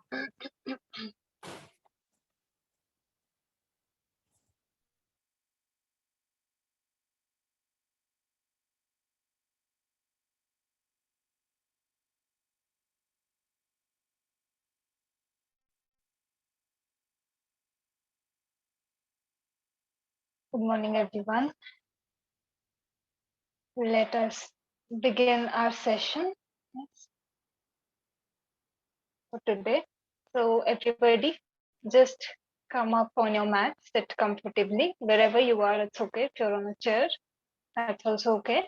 Good morning, everyone. Let us begin our session for today. So, everybody, just come up on your mat, sit comfortably. Wherever you are, it's okay. If you're on a chair, that's also okay.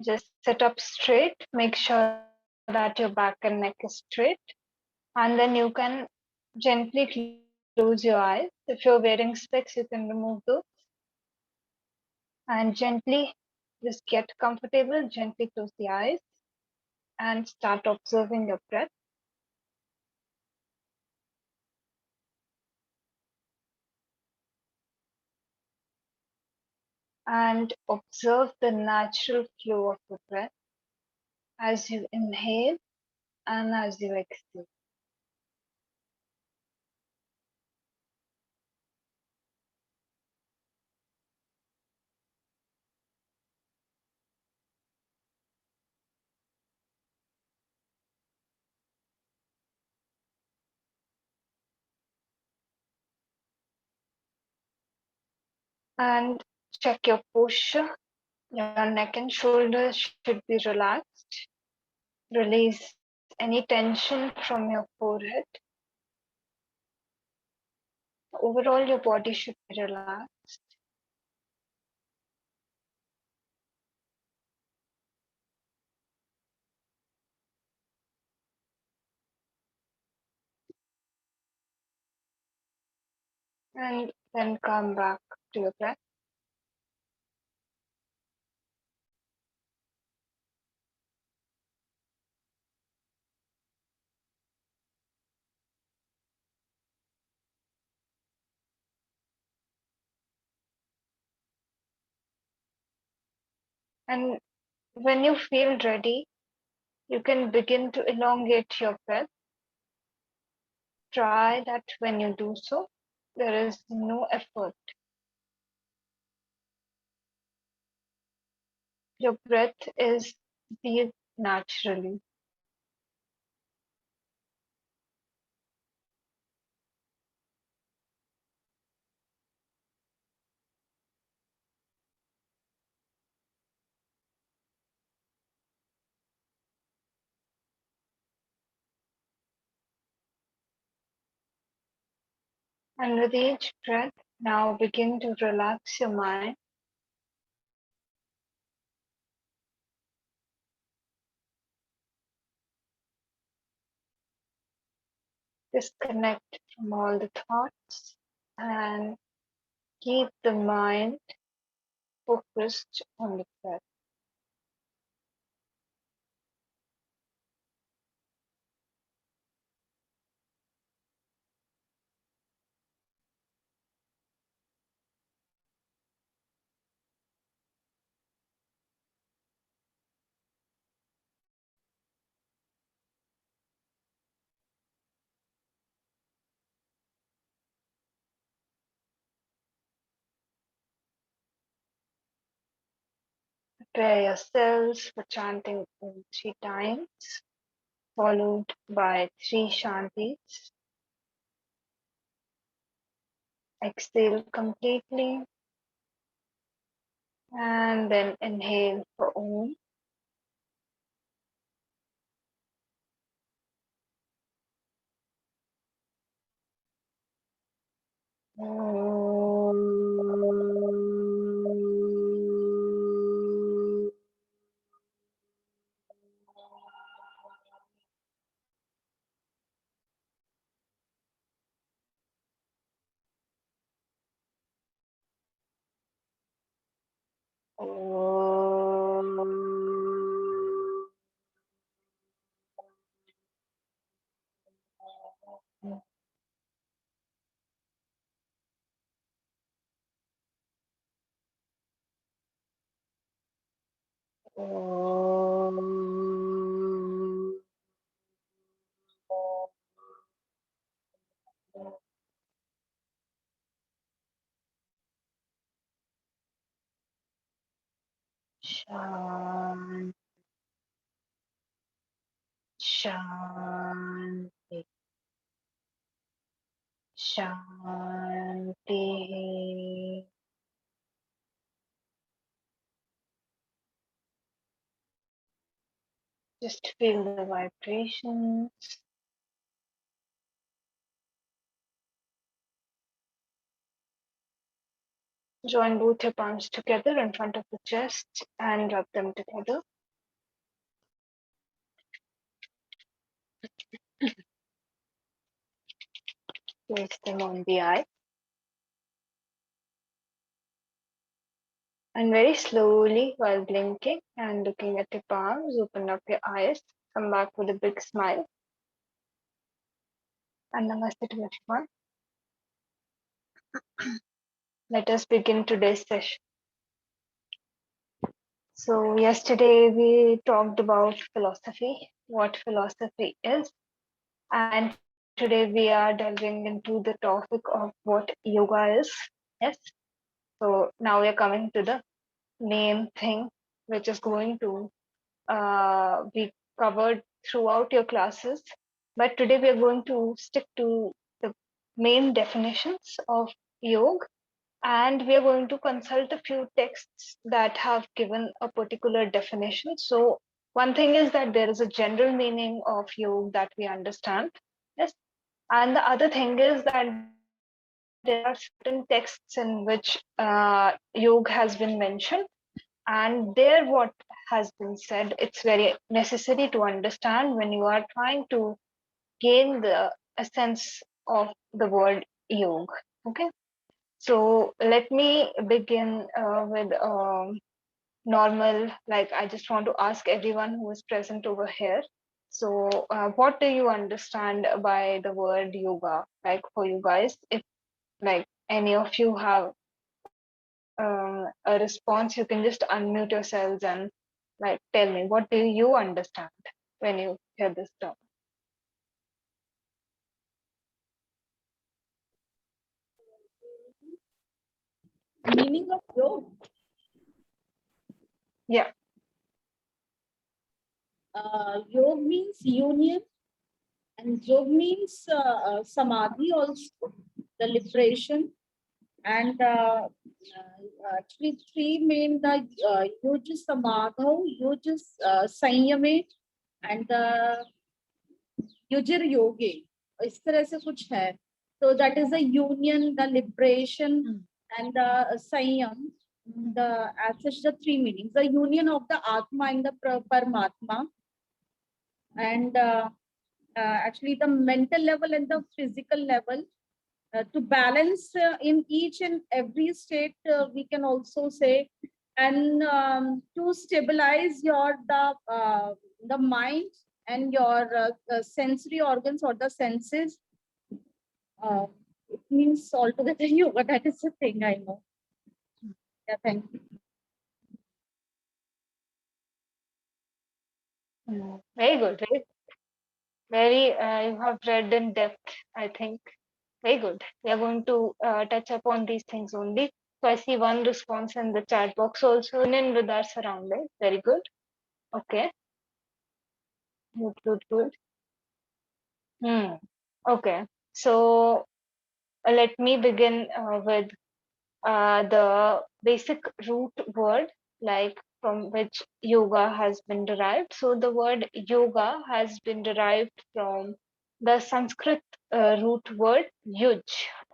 Just sit up straight. Make sure that your back and neck is straight. And then you can gently close your eyes. If you're wearing specs, you can remove those. And gently just get comfortable, gently close the eyes and start observing your breath. And observe the natural flow of the breath as you inhale and as you exhale. And check your posture. Your neck and shoulders should be relaxed. Release any tension from your forehead. Overall, your body should be relaxed. And then come back to your breath. And when you feel ready, you can begin to elongate your breath. Try that when you do so, there is no effort. Your breath is breathed naturally. And with each breath, now begin to relax your mind. Disconnect from all the thoughts and keep the mind focused on the breath. Prepare yourselves for chanting Om 3 times, followed by 3 shantis. Exhale completely and then inhale for Om. Shanti. Shanti. Shanti. Just feel the vibrations. Join both your palms together in front of the chest and rub them together. Place them on the eye. And very slowly, while blinking and looking at your palms, open up your eyes. Come back with a big smile. And namaste to everyone. Let us begin today's session. So yesterday we talked about philosophy, what philosophy is, and today we are delving into the topic of what yoga is. Yes. So now we are coming to the main thing, which is going to be covered throughout your classes. But today we are going to stick to the main definitions of yoga, and we are going to consult a few texts that have given a particular definition. So one thing is that there is a general meaning of yoga that we understand. Yes. And the other thing is that there are certain texts in which yoga has been mentioned, and there what has been said, it's very necessary to understand when you are trying to gain the essence of the word yoga. Okay. So let me begin with normal, like I just want to ask everyone who is present over here. So what do you understand by the word yoga? Like for you guys, if like any of you have a response, you can just unmute yourselves and like tell me, what do you understand when you hear this term? Meaning of yoga. Yeah. Yoga means union, and yoga means samadhi also, the liberation. And actually, three main the yuj samadho, yuj संयमे, and the yujir yoge. इस तरह से कुछ है. So that is the union, the liberation, and the sanyam. The as such the three meanings: the union of the atma and the paramatma, and actually the mental level and the physical level, to balance in each and every state, we can also say, and to stabilize your the mind and your sensory organs or the senses. It means altogether yoga. That is the thing I know. Yeah, thank you. Very good. You have read in depth, I think. Very good. We are going to touch upon these things only. So I see one response in the chat box also, in with our surroundings. Very good. Okay. Good. Okay. So let me begin with the basic root word, like from which yoga has been derived. So the word yoga has been derived from the Sanskrit root word yuj.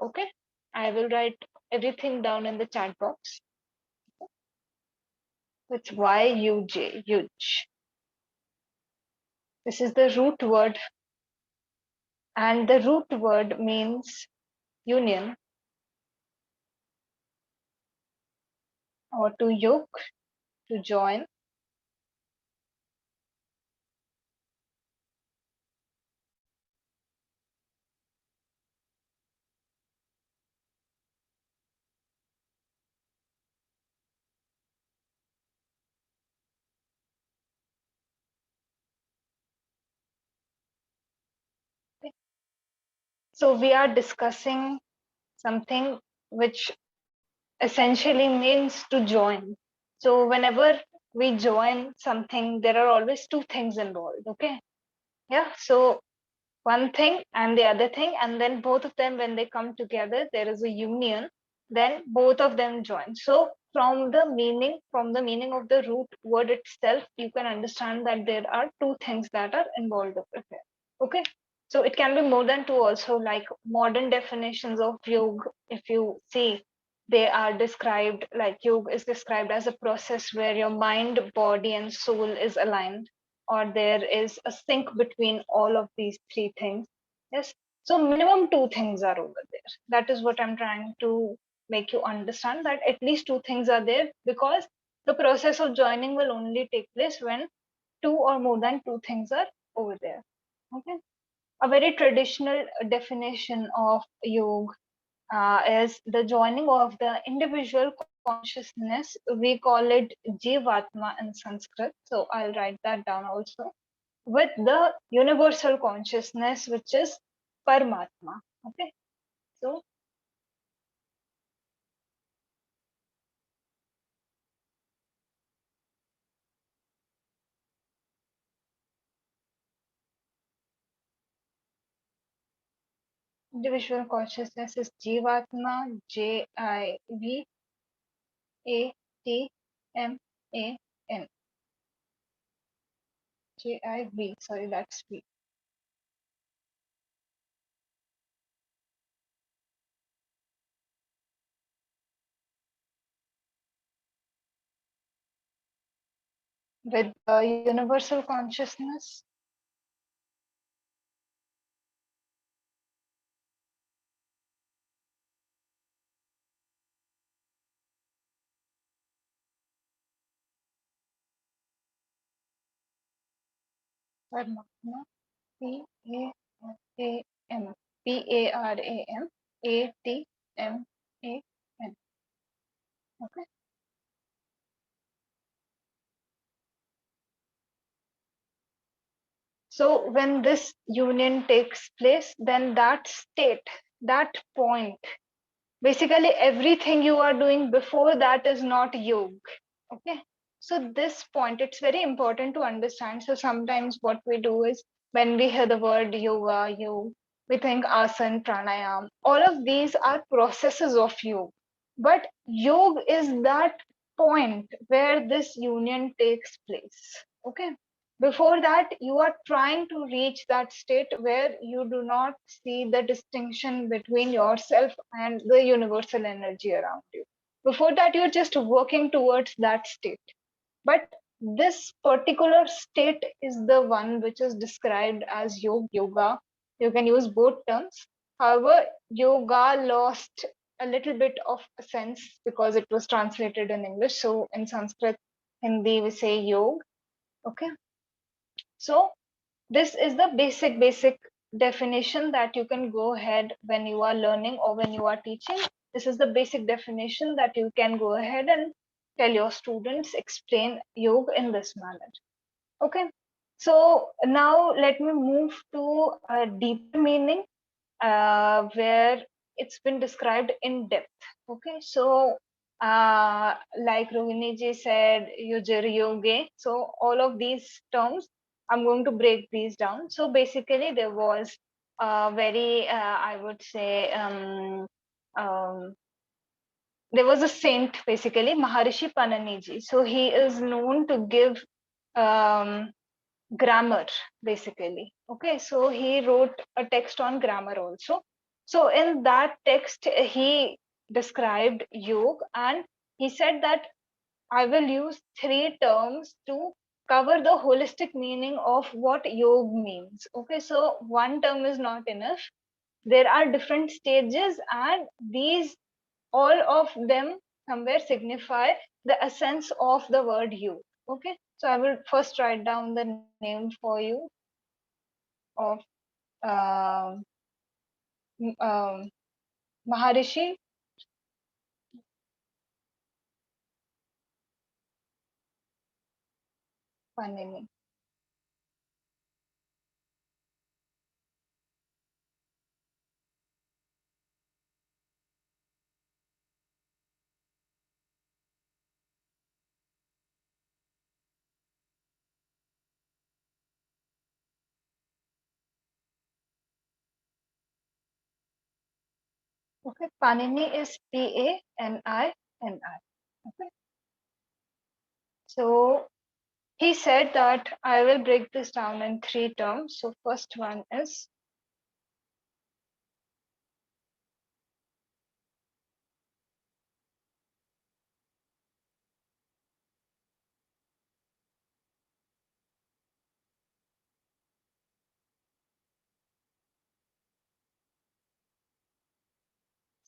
Okay, I will write everything down in the chat box. It's yuj, yuj. This is the root word, and the root word means union or to yoke, to join. So we are discussing something which essentially means to join. So whenever we join something, there are always two things involved. Okay. Yeah. So one thing and the other thing, and then both of them, when they come together, there is a union, then both of them join. So from the meaning of the root word itself, you can understand that there are two things that are involved over here. Okay. So it can be more than two also, like modern definitions of yoga. If you see, they are described like yoga is described as a process where your mind, body, and soul is aligned, or there is a sync between all of these three things. Yes. So minimum two things are over there. That is what I'm trying to make you understand, that at least two things are there, because the process of joining will only take place when two or more than two things are over there. Okay. A very traditional definition of yoga is the joining of the individual consciousness. We call it Jivatma in Sanskrit. So I'll write that down also, with the universal consciousness, which is Paramatma. Okay. So individual consciousness is Jivatma, Jivatman. Jiv, sorry, that's V. With the universal consciousness, Paramatma, P-A-R-A-M, P-A-R-A-M-A-T-M-A-N. Okay. So when this union takes place, then that state, that point, basically everything you are doing before that is not yoga. Okay. So this point, it's very important to understand. So sometimes what we do is, when we hear the word yoga, we think asana, pranayam. All of these are processes of yoga. But yoga is that point where this union takes place. Okay. Before that, you are trying to reach that state where you do not see the distinction between yourself and the universal energy around you. Before that, you're just working towards that state. But this particular state is the one which is described as yoga. You can use both terms. However, yoga lost a little bit of sense because it was translated in English. So in Sanskrit, Hindi, we say yog. Okay. So this is the basic definition that you can go ahead when you are learning or when you are teaching. This is the basic definition that you can go ahead and tell your students, explain yoga in this manner. Okay. So now let me move to a deeper meaning, where it's been described in depth. Okay, so like Rohini ji said, yoga. So all of these terms, I'm going to break these down. So basically, there was very, I would say, um, there was a saint, basically Maharishi Pananiji. So he is known to give um, grammar, basically. Okay, so he wrote a text on grammar also. So in that text, he described yoga, and he said that I will use three terms to cover the holistic meaning of what yoga means. Okay, so one term is not enough. There are different stages, and these, all of them, somewhere signify the essence of the word you. Okay, so I will first write down the name for you of um, um, Maharishi Panini. Okay, Panini is P-A-N-I-N-I. Okay, so he said that I will break this down in 3 terms. So first one is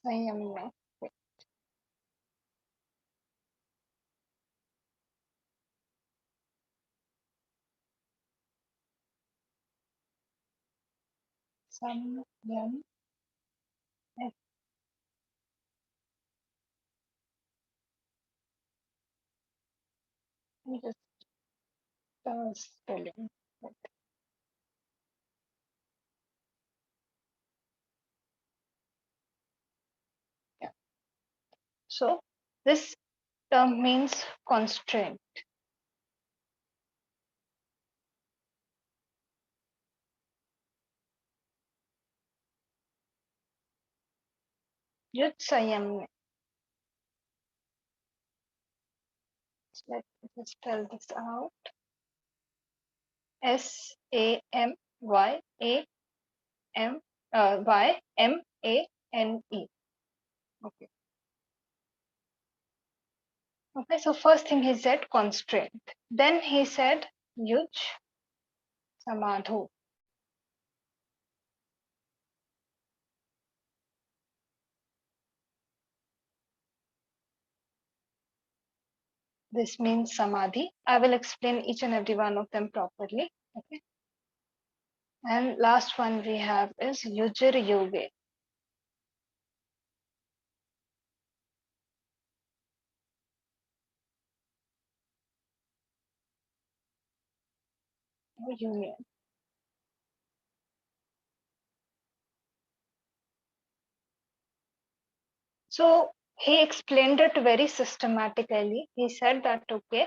Sayamya. Samyam. Just spelling. Yeah. So this term means constraint. Yud Sayamya. Let me just spell this out. Samyamyamane. Okay. Okay. So first thing he said constraint. Then he said Yuj Samadhu. This means samadhi. I will explain each and every one of them properly. Okay. And last one we have is Yujir Yoge. Union. So he explained it very systematically. He said that, okay,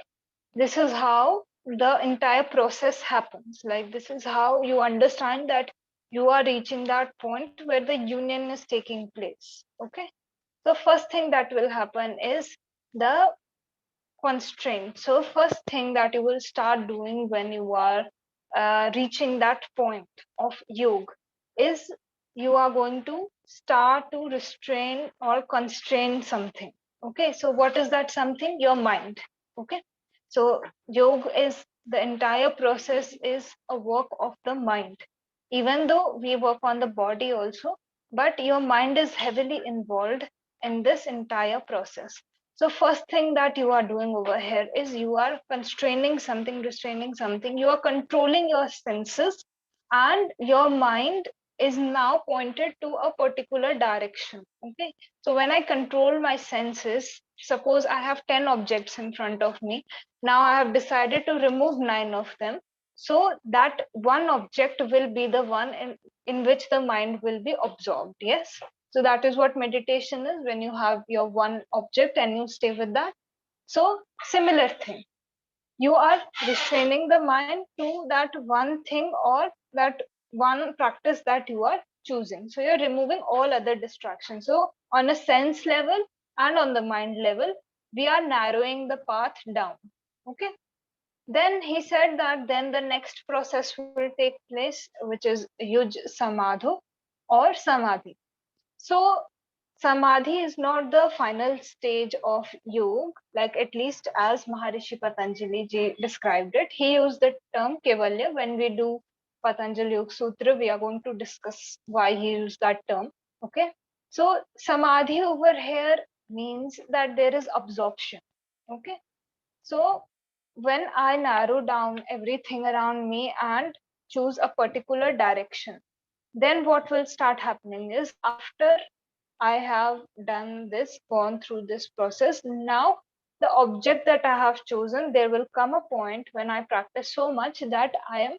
this is how the entire process happens. Like, this is how you understand that you are reaching that point where the union is taking place. Okay. So, first thing that will happen is the constraint. So, first thing that you will start doing when you are reaching that point of yoga is you are going to start to restrain or constrain something. Okay, so what is that something? Your mind. Okay, so yoga is the entire process is a work of the mind. Even though we work on the body also, but your mind is heavily involved in this entire process. So first thing that you are doing over here is you are constraining something, restraining something. You are controlling your senses, and your mind is now pointed to a particular direction. Okay. So when I control my senses, suppose I have 10 objects in front of me. Now I have decided to remove 9 of them. So that one object will be the one in which the mind will be absorbed. Yes. So that is what meditation is, when you have your one object and you stay with that. So similar thing, you are restraining the mind to that one thing or that one practice that you are choosing. So you're removing all other distractions. So on a sense level and on the mind level, we are narrowing the path down. Okay. Then he said that then the next process will take place, which is Yuj Samadhu or Samadhi. So Samadhi is not the final stage of yoga, like at least as Maharishi Patanjali ji described it. He used the term Kaivalya. When we do Patanjali Yoga Sutra, we are going to discuss why he used that term. Okay. So Samadhi over here means that there is absorption. Okay. So when I narrow down everything around me and choose a particular direction, then what will start happening is, after I have done this, gone through this process, now the object that I have chosen, there will come a point when I practice so much that I am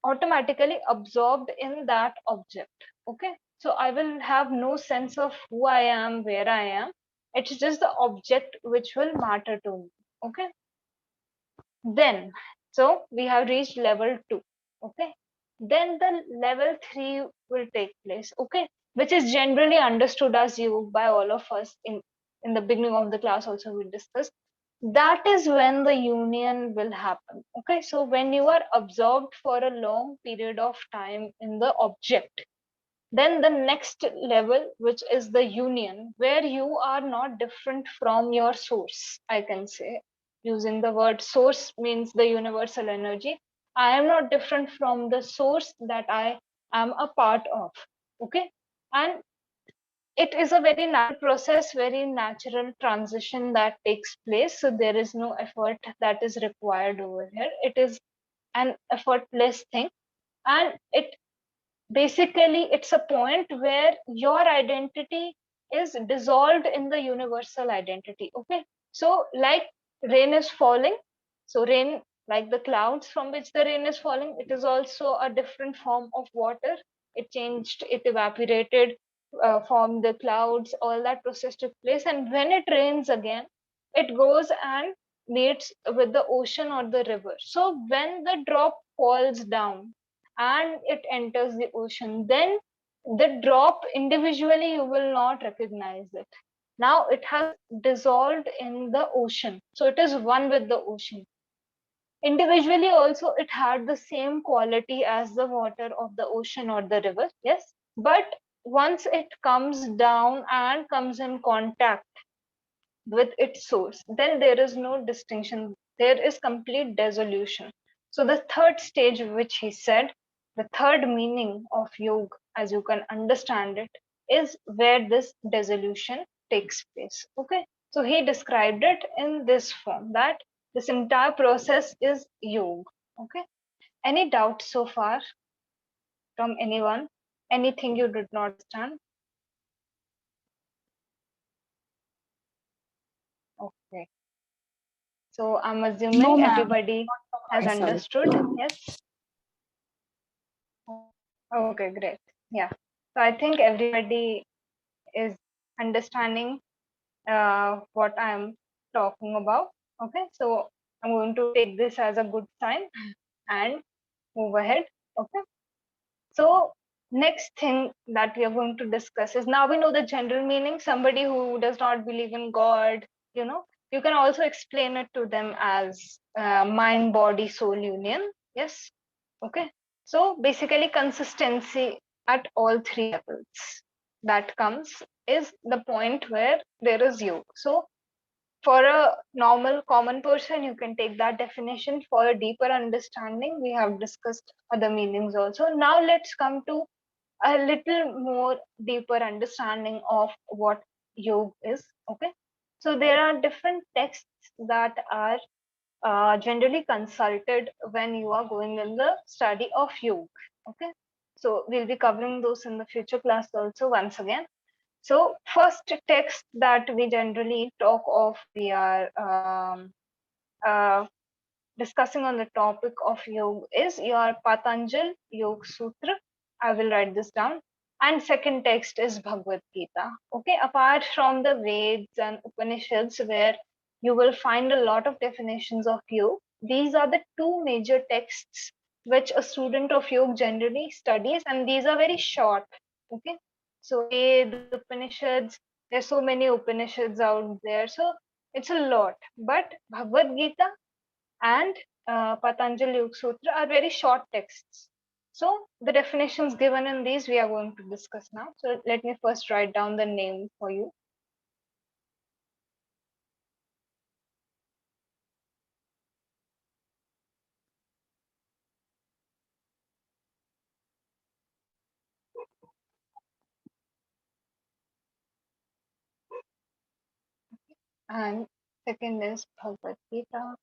automatically absorbed in that object. Okay. So I will have no sense of who I am, where I am. It's just the object which will matter to me. Okay. Then, so we have reached level 2. Okay. Then the level 3 will take place. Okay. which is generally understood as yoga by all of us. In the beginning of the class also we discussed, that is when the union will happen. Okay, so when you are absorbed for a long period of time in the object, then the next level, which is the union, where you are not different from your source, I can say. Using the word source means the universal energy. I am not different from the source that I am a part of. Okay, and it is a very natural process, very natural transition that takes place. So there is no effort that is required over here. It is an effortless thing. And it basically, it's a point where your identity is dissolved in the universal identity. Okay, so like rain is falling, so rain, like the clouds from which the rain is falling, it is also a different form of water. It changed, it evaporated, formed the clouds, all that process took place, and when it rains again, it goes and meets with the ocean or the river. So when the drop falls down and it enters the ocean, then the drop individually you will not recognize it. Now it has dissolved in the ocean, so it is one with the ocean. Individually also it had the same quality as the water of the ocean or the river, yes, but once it comes down and comes in contact with its source, then there is no distinction. There is complete dissolution. So the third stage, which he said, the third meaning of yoga, as you can understand it, is where this dissolution takes place. Okay. So he described it in this form, that this entire process is yoga. Okay. Any doubts so far from anyone? Anything you did not understand? Okay. So I'm No, assuming ma'am. everybody Not from has my side. understood. Yes. Okay, great. Yeah. So I think everybody is understanding what I'm talking about. Okay. So I'm going to take this as a good sign and move ahead. Okay. So next thing that we are going to discuss is, now we know the general meaning. Somebody who does not believe in God, you know, you can also explain it to them as mind, body, soul union. Yes. Okay. So basically, consistency at all three levels that comes is the point where there is yoga. So for a normal common person, you can take that definition. For a deeper understanding, we have discussed other meanings also. Now let's come to a little more deeper understanding of what yoga is. Okay. So there are different texts that are generally consulted when you are going in the study of yoga. Okay. So we'll be covering those in the future class also once again. So first text that we generally talk of, we are uh, discussing on the topic of yoga is your Patanjal Yoga Sutra. I will write this down. And second text is Bhagavad Gita. Okay, apart from the Veds and Upanishads, where you will find a lot of definitions of yoga, these are the two major texts which a student of yoga generally studies, and these are very short. Okay, so the Upanishads, there's so many Upanishads out there, so it's a lot. But Bhagavad Gita and Patanjali Yoga Sutra are very short texts. So the definitions given in these we are going to discuss now. So let me first write down the name for you. And second is Bhagavad Gita.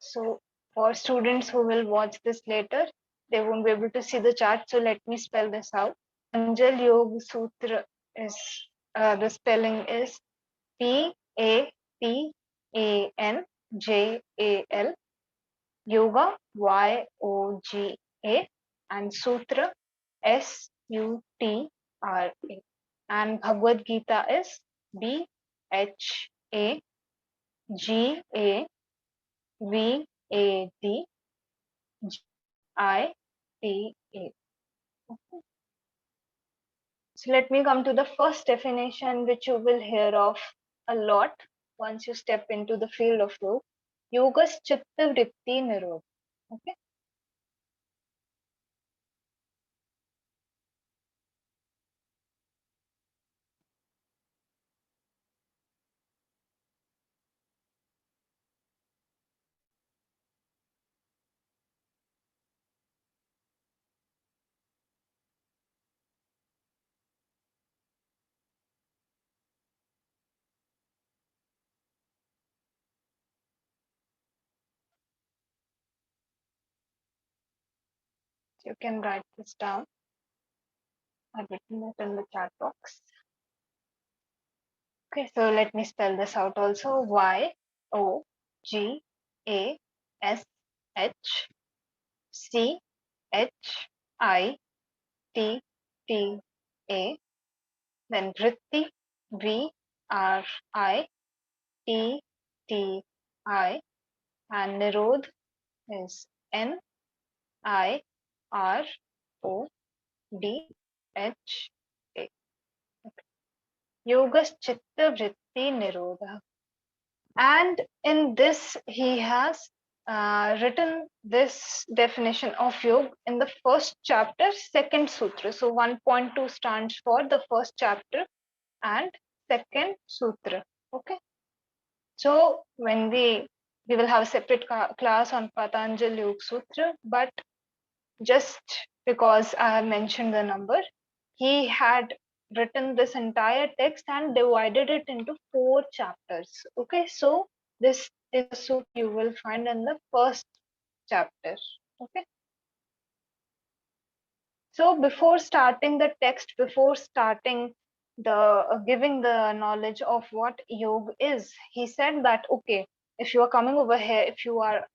So for students who will watch this later, they won't be able to see the chart. So let me spell this out. Patanjali Yoga Sutra is, the spelling is Patanjal, Yoga, Yoga, and Sutra, Sutra. And Bhagavad Gita is 𝐻𝐴-G-A-V-A-D-G-I-T-A. Okay. So let me come to the first definition, which you will hear of a lot once you step into the field of yoga. Yoga's chitta vritti nirodha. Okay. You can write this down. I've written it in the chat box. Okay, so let me spell this out also. YOGASSCHITTA. Then vritti, VRITTI, and nirodh is NIRODHA. Yoga's chitta vritti nirodha. And in this, he has written this definition of yoga in the first chapter, second sutra. So 1.2 stands for the first chapter and second sutra. Okay. So when we will have a separate class on Patanjali Yoga Sutra, but just because I have mentioned the number, he had written this entire text and divided it into 4 chapters. Okay, so this is a suit you will find in the first chapter. Okay, so before starting the text, before starting the giving the knowledge of what yoga is, he said that okay, if you are coming over here, if you are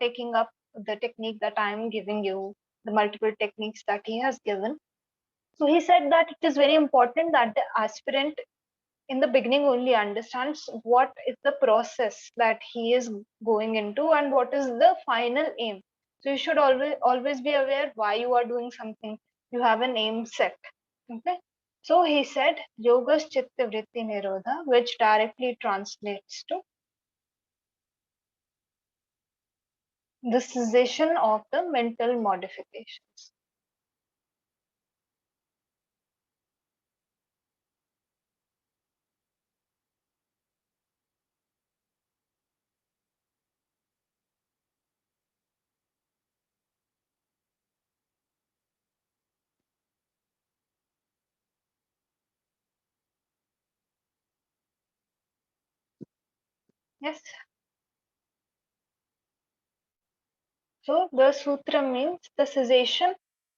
taking up the technique that I am giving you, the multiple techniques that he has given, so he said that it is very important that the aspirant in the beginning only understands what is the process that he is going into and what is the final aim. So you should always be aware why you are doing something. You have an aim set. Okay. So he said yoga's chitta vritti nirodha, which directly translates to the cessation of the mental modifications. Yes. So the sutra means the cessation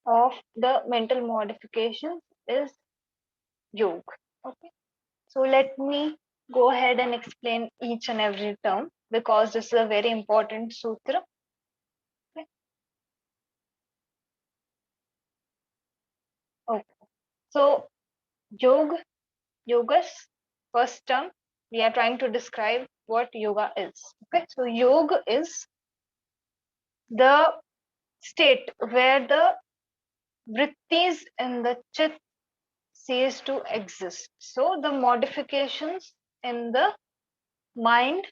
of the mental modifications is yoga. Okay. So let me go ahead and explain each and every term because this is a very important sutra. Okay. Okay. So yoga's first term, we are trying to describe what yoga is. Okay. So yoga is the state where the vrittis in the chit cease to exist. So the modifications in the mind,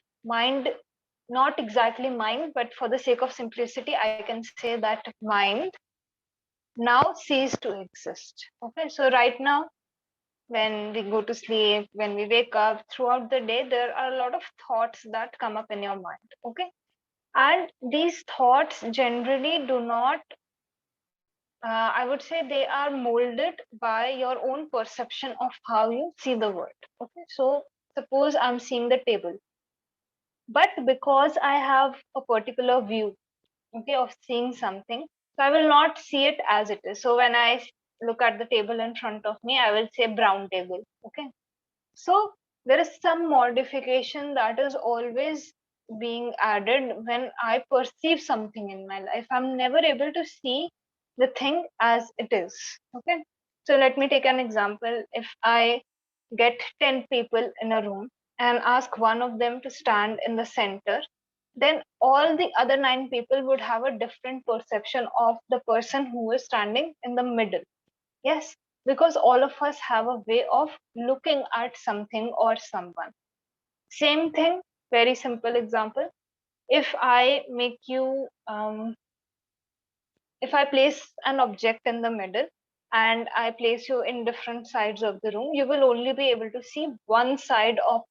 not exactly mind, but for the sake of simplicity, I can say that mind now cease to exist. Okay, so right now, when we go to sleep, when we wake up, throughout the day, there are a lot of thoughts that come up in your mind. Okay, and these thoughts generally do not, I would say, they are molded by your own perception of how you see the world. Okay, so suppose I'm seeing the table, but because I have a particular view, okay, of seeing something, so I will not see it as it is. So when I look at the table in front of me, I will say brown table. Okay, so there is some modification that is always being added when I perceive something in my life. I'm never able to see the thing as it is. Okay, so let me take an example. If I get 10 people in a room, and ask one of them to stand in the center, then all the other 9 people would have a different perception of the person who is standing in the middle. Yes, because all of us have a way of looking at something or someone. Same thing, very simple example. If I make you, if I place an object in the middle and I place you in different sides of the room, you will only be able to see one side of,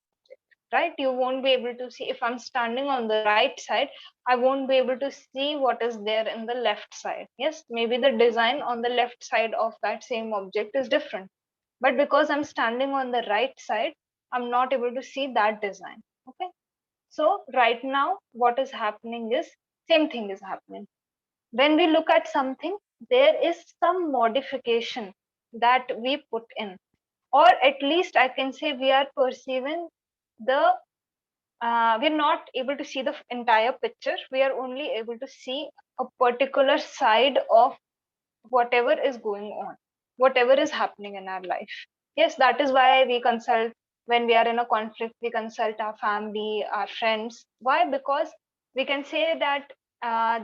right? You won't be able to see. If I'm standing on the right side, I won't be able to see what is there in the left side. Yes, maybe the design on the left side of that same object is different, but because I'm standing on the right side, I'm not able to see that design. Okay, so right now what is happening is same thing is happening. When we look at something, there is some modification that we put in, or at least I can say we are perceiving the, we're not able to see the entire picture. We are only able to see a particular side of whatever is going on, whatever is happening in our life. Yes, that is why we consult when we are in a conflict. We consult our family, our friends. Why? Because we can say that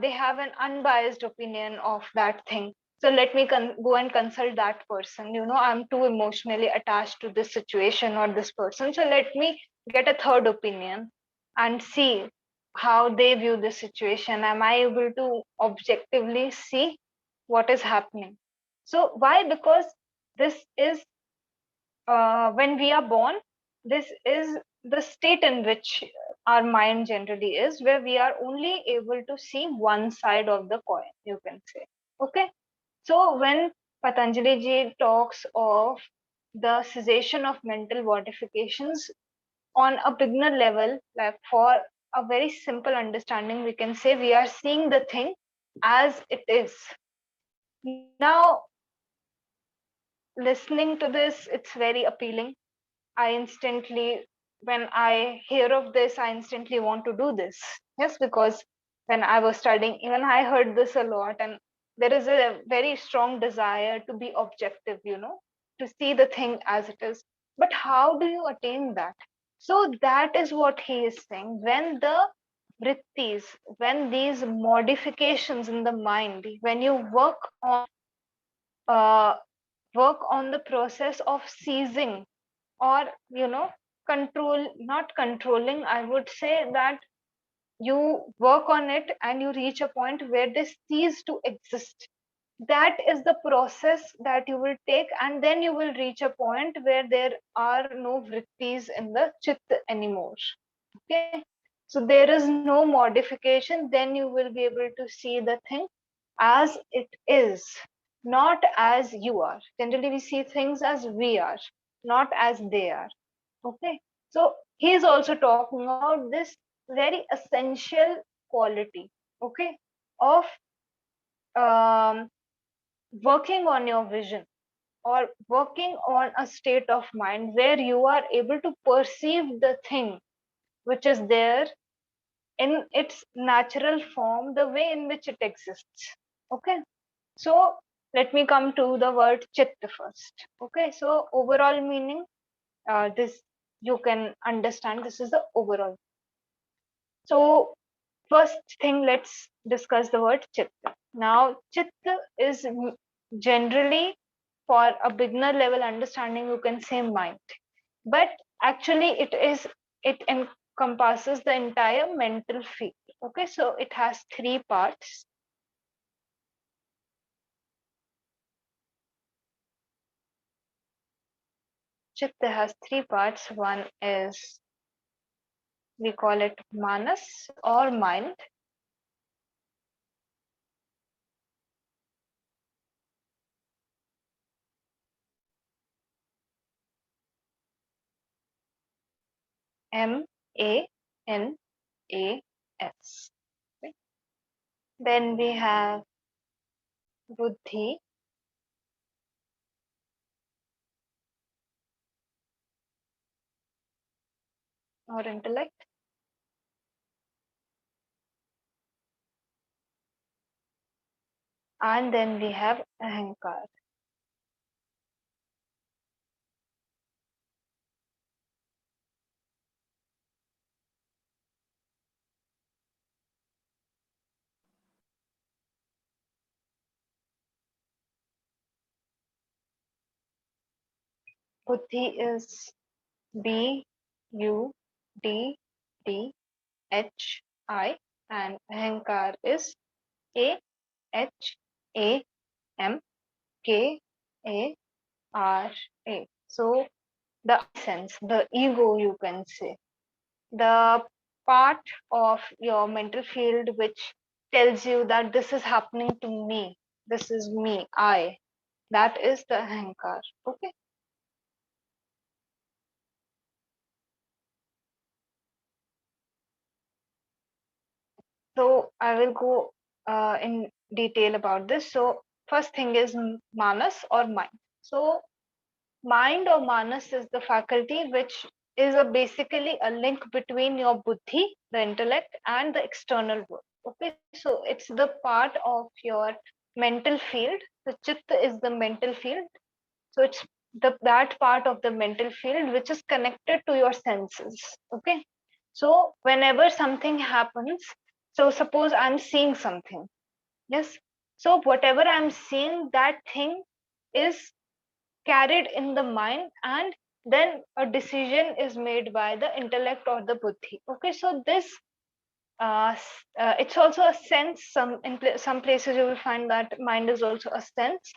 they have an unbiased opinion of that thing. So let me go and consult that person. I'm too emotionally attached to this situation or this person. So let me get a third opinion and see how they view the situation. Am I able to objectively see what is happening? So why? Because this is, when we are born, this is the state in which our mind generally is, where we are only able to see one side of the coin, you can say. Okay, so when Patanjali ji talks of the cessation of mental mortifications on a beginner level, like for a very simple understanding, we can say we are seeing the thing as it is. Now, listening to this, it's very appealing. I instantly, when I hear of this, I instantly want to do this. Yes, because when I was studying, even I heard this a lot, and there is a very strong desire to be objective, to see the thing as it is. But how do you attain that? So that is what he is saying. When the vrittis, when these modifications in the mind, when you uh, work on the process of seizing, or control, not controlling, I would say that you work on it and you reach a point where they cease to exist. That is the process that you will take, and then you will reach a point where there are no vrittis in the chit anymore. Okay, so there is no modification. Then you will be able to see the thing as it is, not as you are. Generally we see things as we are, not as they are. Okay, so he is also talking about this very essential quality, okay, of um, working on your vision, or working on a state of mind where you are able to perceive the thing which is there in its natural form, the way in which it exists. Okay, so let me come to the word chitta first. Okay, so overall meaning, this you can understand, this is the overall. So first thing, let's discuss the word chitta. Now chitta is generally, for a beginner level understanding, you can say mind, but actually it encompasses the entire mental field. Okay, so it has three parts. Chitta has three parts. One is, we call it manas or mind. Manas. Okay. Then we have buddhi, or intellect. And then we have ahankar. Buddhi is Buddhi, and Ahankar is Ahamkara. So the I sense, the ego, you can say, the part of your mental field which tells you that this is happening to me, this is me, I, that is the Ahankar. Okay. So I will go in detail about this. So first thing is manas or mind. So mind or manas is the faculty which is basically a link between your buddhi, the intellect, and the external world. Okay, so it's the part of your mental field. The chitta is the mental field. So it's that part of the mental field which is connected to your senses. Okay, so whenever something happens, so suppose I'm seeing something. Yes. So whatever I'm seeing, that thing is carried in the mind, and then a decision is made by the intellect or the buddhi. Okay, so this it's also a sense. Some places you will find that mind is also a sense.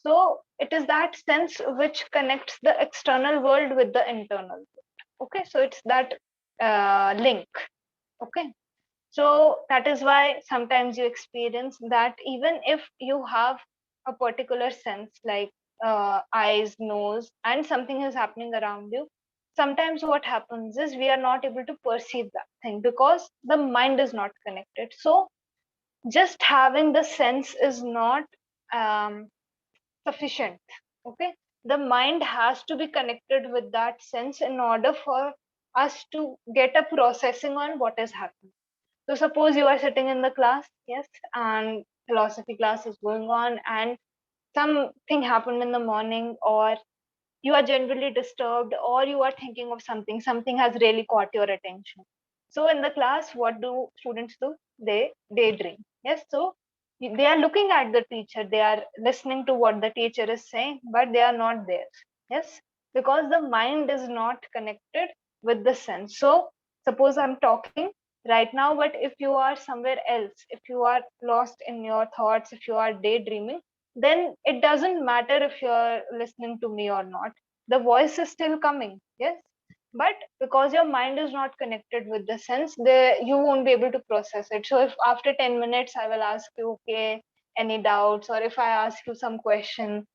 So it is that sense which connects the external world with the internal world. Okay, so it's that link. Okay, so that is why sometimes you experience that even if you have a particular sense like eyes, nose, and something is happening around you, sometimes what happens is we are not able to perceive that thing because the mind is not connected. So just having the sense is not um, sufficient. Okay, the mind has to be connected with that sense in order for us to get a processing on what is happening. So suppose you are sitting in the class, yes, and philosophy class is going on, and something happened in the morning, or you are generally disturbed, or you are thinking of something has really caught your attention. So in the class, what do students do? They daydream. Yes, so they are looking at the teacher, they are listening to what the teacher is saying, but they are not there. Yes, because the mind is not connected with the sense. So suppose I'm talking right now, but if you are somewhere else, if you are lost in your thoughts, if you are daydreaming, then it doesn't matter if you're listening to me or not, the voice is still coming. Yes, but because your mind is not connected with the sense, you won't be able to process it. So if after 10 minutes I will ask you, okay, any doubts, or if I ask you some question,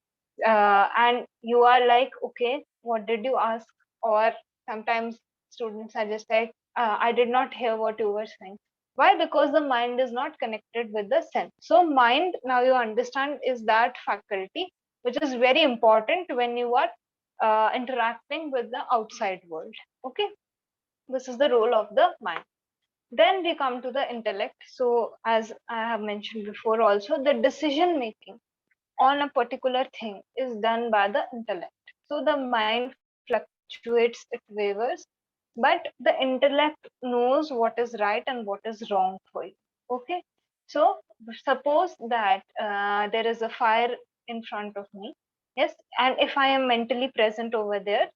and you are like, okay, what did you ask? Or sometimes students are just like, I did not hear what you were saying. Why? Because the mind is not connected with the sense. So mind, now you understand, is that faculty which is very important when you are interacting with the outside world. Okay, this is the role of the mind. Then we come to the intellect. So as I have mentioned before also, the decision making on a particular thing is done by the intellect. So the mind fluctuates, it wavers, but the intellect knows what is right and what is wrong for you. Okay, so suppose that there is a fire in front of me. Yes, and if I am mentally present over there,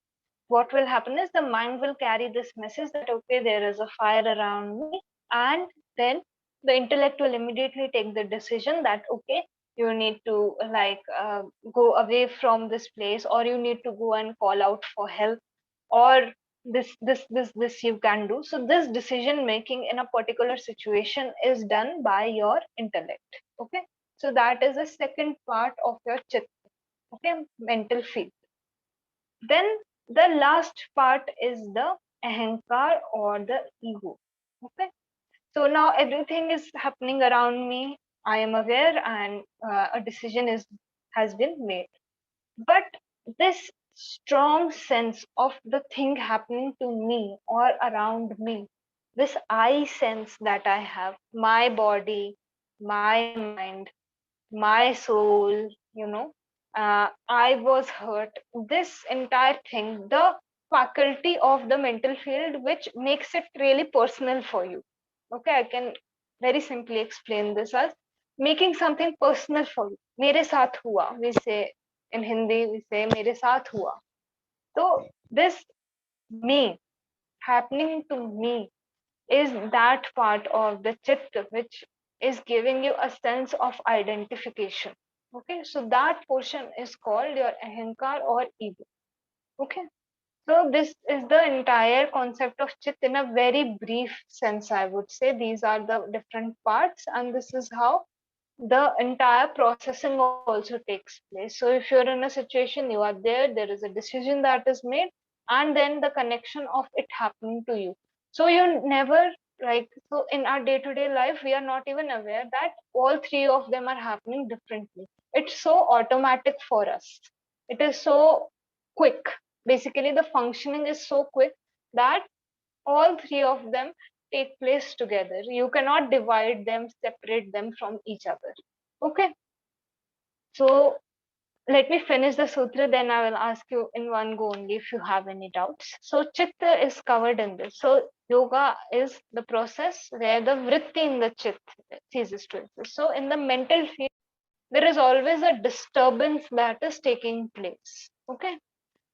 what will happen is the mind will carry this message that, okay, there is a fire around me, and then the intellect will immediately take the decision that, okay, you need to go away from this place, or you need to go and call out for help, or this you can do. So this decision making in a particular situation is done by your intellect. Okay, so that is the second part of your chitta. Okay, mental field. Then the last part is the ahankar or the ego. Okay, so now everything is happening around me. I am aware, and a decision is has been made. But this strong sense of the thing happening to me or around me, this I sense that I have, my body, my mind, my soul, I was hurt. This entire thing, the faculty of the mental field, which makes it really personal for you. Okay, I can very simply explain this as making something personal for you. Mere saath hua, we say in Hindi, we say mere saath hua. So this me, happening to me, is that part of the chitta which is giving you a sense of identification. Okay, so that portion is called your ahankar or ego. Okay, so this is the entire concept of chit in a very brief sense, I would say. These are the different parts, and this is how the entire processing also takes place. So if you're in a situation, you are there is a decision that is made, and then the connection of it happening to you. So you never, like, so in our day-to-day life, we are not even aware that all three of them are happening differently. It's so automatic for us. It is so quick. Basically, the functioning is so quick that all three of them take place together. You cannot divide them, separate them from each other. Okay, so let me finish the sutra, then I will ask you in one go only if you have any doubts. So, chitta is covered in this. So, yoga is the process where the vritti in the chitta ceases to exist. So, in the mental field, there is always a disturbance that is taking place. Okay,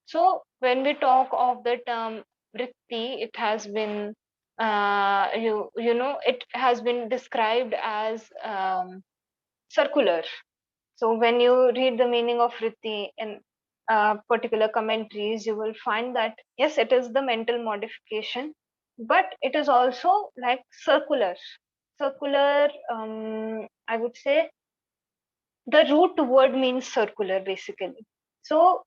so when we talk of the term vritti, it has been it has been described as circular. So when you read the meaning of vritti in particular commentaries, you will find that yes, it is the mental modification, but it is also like circular. Circular, I would say the root word means circular basically. So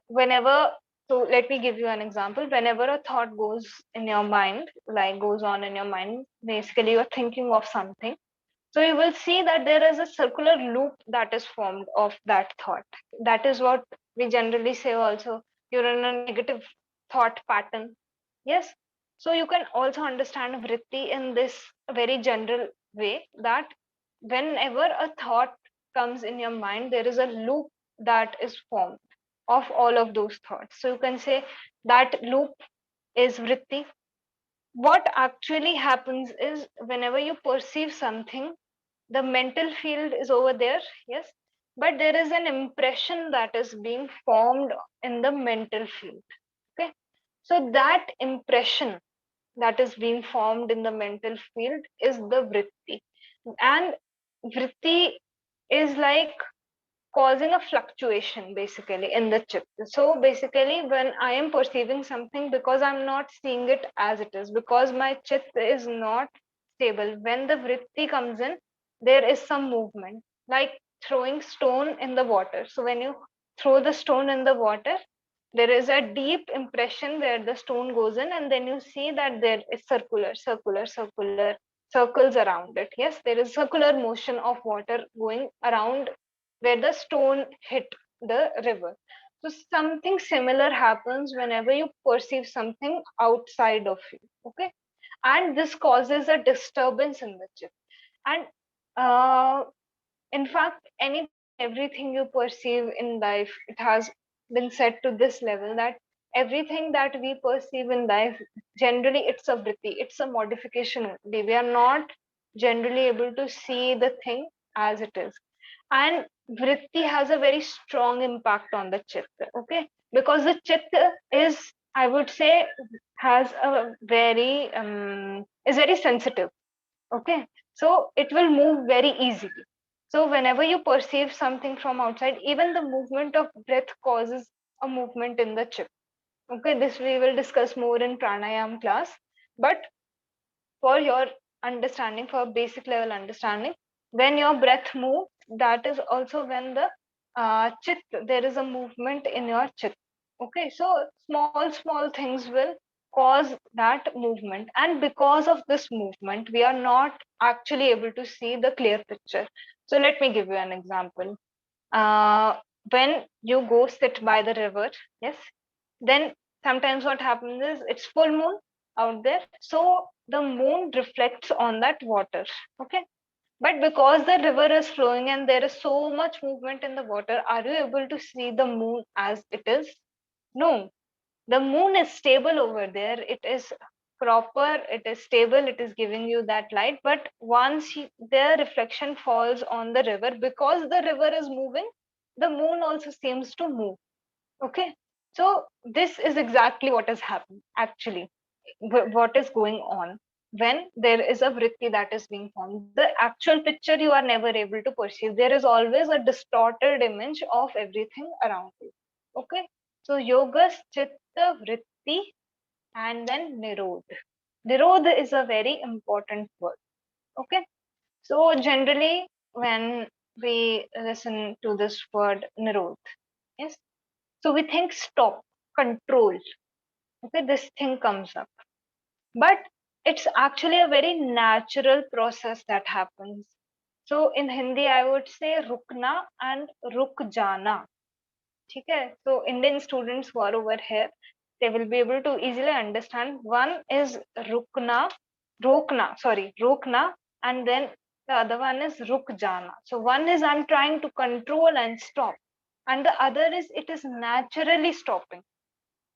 whenever, so let me give you an example. Whenever a thought goes in your mind, like goes on in your mind, basically you're thinking of something, so you will see that there is a circular loop that is formed of that thought. That is what we generally say also, you're in a negative thought pattern. Yes. So you can also understand vritti in this very general way, that whenever a thought comes in your mind, there is a loop that is formed of all of those thoughts. So you can say that loop is vritti. What actually happens is whenever you perceive something, the mental field is over there, yes, but there is an impression that is being formed in the mental field. Okay, so that impression that is being formed in the mental field is the vritti, and vritti is like causing a fluctuation basically in the chip. So basically, when I am perceiving something, because I'm not seeing it as it is, because my chip is not stable, when the vritti comes in, there is some movement, like throwing stone in the water. So when you throw the stone in the water, there is a deep impression where the stone goes in, and then you see that there is circular circles around it. Yes, there is circular motion of water going around where the stone hit the river. So something similar happens whenever you perceive something outside of you. Okay, and this causes a disturbance in the chip. And uh, in fact, anything and everything you perceive in life, it has been said to this level that everything that we perceive in life, generally it's a vritti, it's a modification only. We are not generally able to see the thing as it is. And vritti has a very strong impact on the chitta, okay? Because the chitta is, I would say, has a very, is very sensitive. Okay, so it will move very easily. So whenever you perceive something from outside, even the movement of breath causes a movement in the chip. Okay, this we will discuss more in pranayam class. But for your understanding, for basic level understanding, when your breath moves, that is also when the chit, there is a movement in your chit. Okay, so small things will cause that movement, and because of this movement we are not actually able to see the clear picture. So let me give you an example. uh, when you go sit by the river, yes, then sometimes what happens is it's full moon out there, so the moon reflects on that water. Okay, but because the river is flowing and there is so much movement in the water, are you able to see the moon as it is? No, the moon is stable over there, it is proper, it is stable, it is giving you that light. But once the reflection falls on the river, because the river is moving, the moon also seems to move. Okay, So this is exactly what has happened actually. What is going on when there is a vritti that is being formed? The actual picture you are never able to perceive. There is always a distorted image of everything around you. Okay. So yoga, chitta, vritti, and then nirodh. Nirodh is a very important word. Okay. So generally, when we listen to this word nirodh, yes, so we think stop, control. Okay, this thing comes up, but it's actually a very natural process that happens. So in Hindi, I would say rukna and ruk jana. Okay, so Indian students who are over here, they will be able to easily understand. One is rokna, and then the other one is ruk jana. So one is I'm trying to control and stop, and the other is it is naturally stopping.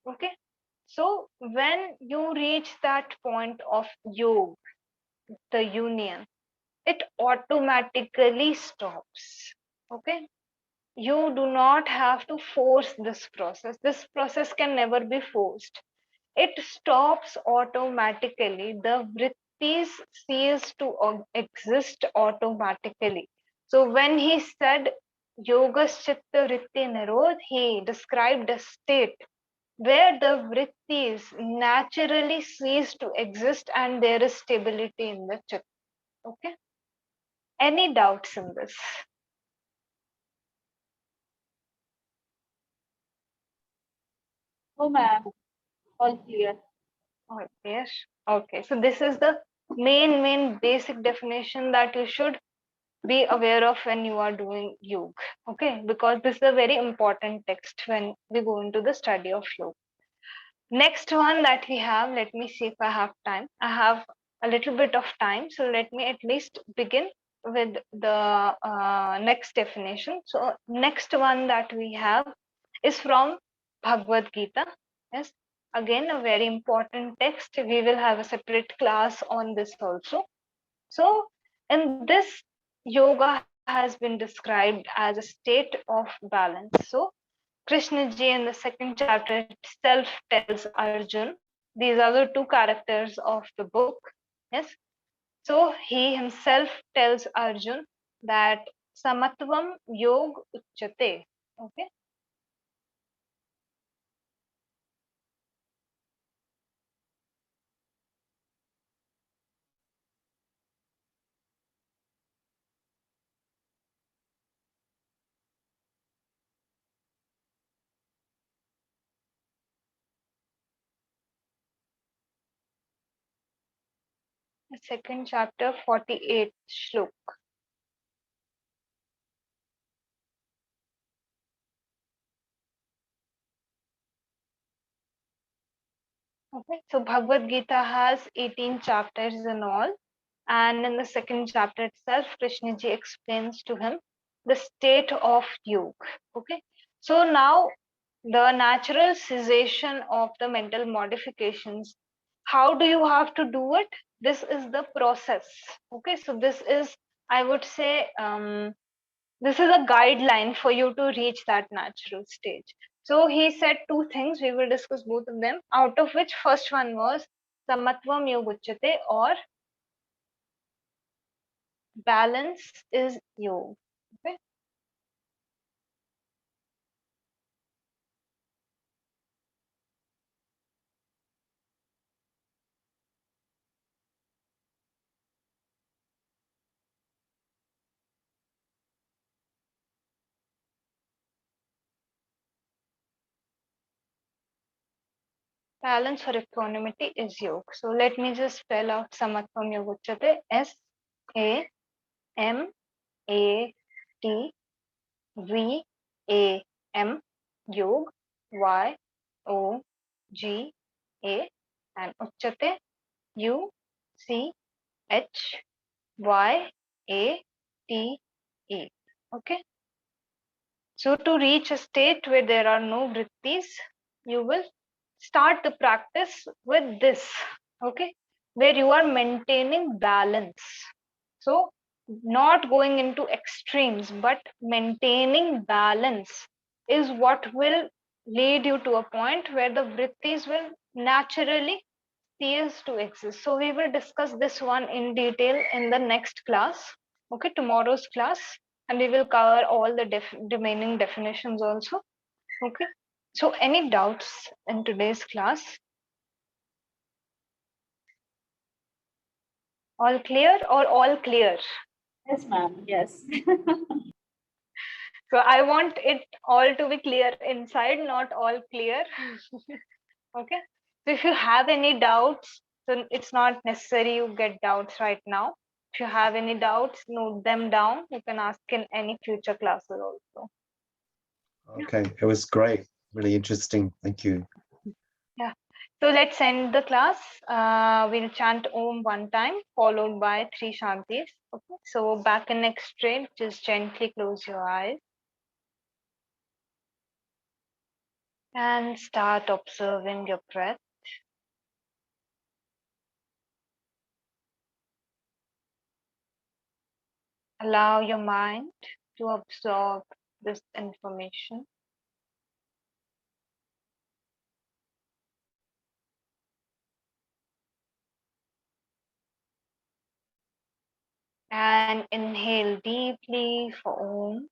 Okay, so when you reach that point of yoga, the union, it automatically stops. Okay, you do not have to force this process. This process can never be forced. It stops automatically. The vrittis cease to exist automatically. So when he said yoga chitta vritti nirodh, he described a state where the vrittis naturally cease to exist and there is stability in the chitta. Okay. Any doubts in this? Oh, ma'am, all clear. Oh, yes. Okay. So this is the main basic definition that you should be aware of when you are doing yoga. Okay. Because this is a very important text when we go into the study of yoga. Next one that we have, let me see if I have time. I have a little bit of time. So let me at least begin with the next definition. So next one that we have is from Bhagavad Gita. Yes, again a very important text. We will have a separate class on this also. So in this, yoga has been described as a state of balance. So Krishna ji in the second chapter itself tells Arjun, these are the two characters of the book. Yes. So he himself tells Arjun that samatvam yog uchyate. Okay. The second chapter, 48th shlok. Okay. So Bhagavad Gita has 18 chapters in all. And in the second chapter itself, Krishna ji explains to him the state of yoga. Okay. So now the natural cessation of the mental modifications. How do you have to do it? This is the process. Okay. So this is, I would say, this is a guideline for you to reach that natural stage. So he said two things. We will discuss both of them. Out of which first one was samatvam yoguchyate, or balance is yoga. Okay? Balance or equanimity is yoga. So let me just spell out samatvam yoguchyate. SAMATVAM yog, YOGA, and uchyate, UCHYATE. Okay. So to reach a state where there are no vrittis, you will start the practice with this. Okay. Where you are maintaining balance. So not going into extremes, but maintaining balance is what will lead you to a point where the vrittis will naturally cease to exist. So we will discuss this one in detail in the next class. Okay, tomorrow's class, and we will cover all the remaining definitions also. Okay, so any doubts in today's class? All clear or all clear? Yes, ma'am. Yes. So I want it all to be clear inside, not all clear. Okay. So if you have any doubts, so it's not necessary you get doubts right now. If you have any doubts, note them down. You can ask in any future classes also. Okay, it was great, really interesting. Thank you. Yeah. So let's end the class. We'll chant Om one time, followed by 3 Shantis. Okay. So back and neck straight, just gently close your eyes. And start observing your breath. Allow your mind to absorb this information. And inhale deeply for Om.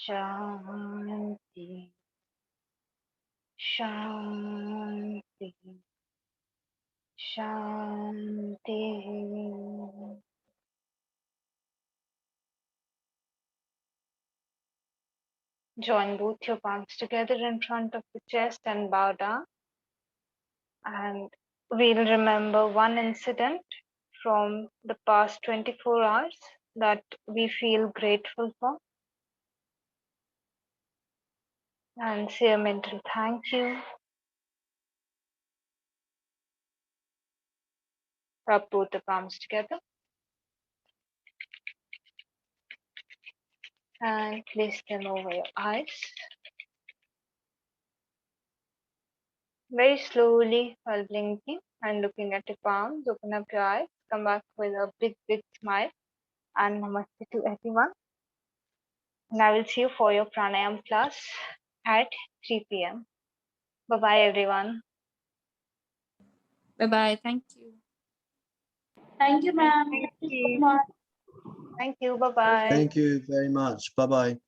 Shanti, Shanti, Shanti. Join both your palms together in front of the chest and bow down. And we'll remember one incident from the past 24 hours that we feel grateful for. And say a mental thank you. Rub both the palms together. And place them over your eyes. Very slowly, while blinking and looking at your palms, open up your eyes. Come back with a big, big smile. And namaste to everyone. And I will see you for your pranayam class at 3 p.m. Bye-bye, everyone. Bye-bye. Thank you. Thank you, ma'am. Thank Thank you so you. much. Thank you. Bye-bye. Thank you very much. Bye-bye.